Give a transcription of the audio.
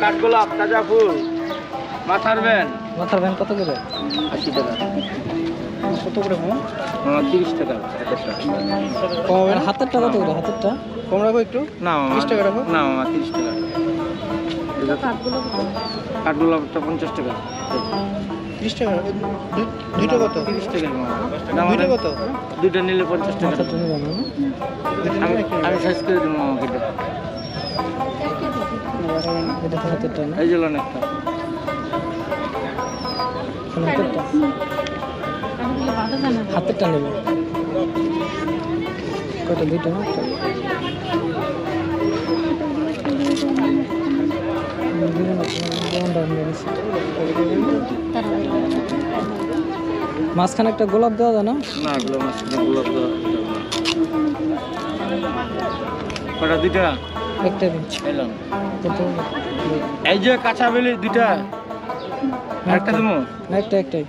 কাঠগোলাপ তাজা ফুল মাথার ব্যান কত করে? 80 টাকা। কত করে মন? 30 টাকা। কম হাতেরটা কত করে? হাতেরটা কম রাখো একটু। না মামা 30 টাকা রাখো। না মামা 30 টাকা। কাঠগোলাপটা 50 টাকা। 30 টাকা। দুইটা কত? 30 টাকা মামা। দুইটা কত? দুইটা নিলে 50 টাকা। মাথারটা নিবা না? আমি সাইজ করে দেবো মামা কেটে। এটা তো হাতেরটা না? এই যে লোন একটা। হাতেরটা হাতেরটা নেবে কত? দুইটা না? একটা মাঝখানে একটা গোলাপ দেওয়া যায় না? না গোলাপ দেওয়া কটা? দুইটা একটা দিন এলাম। কত? এই যে কাঁচা বেলি দুইটা একটা দেবো। একটাই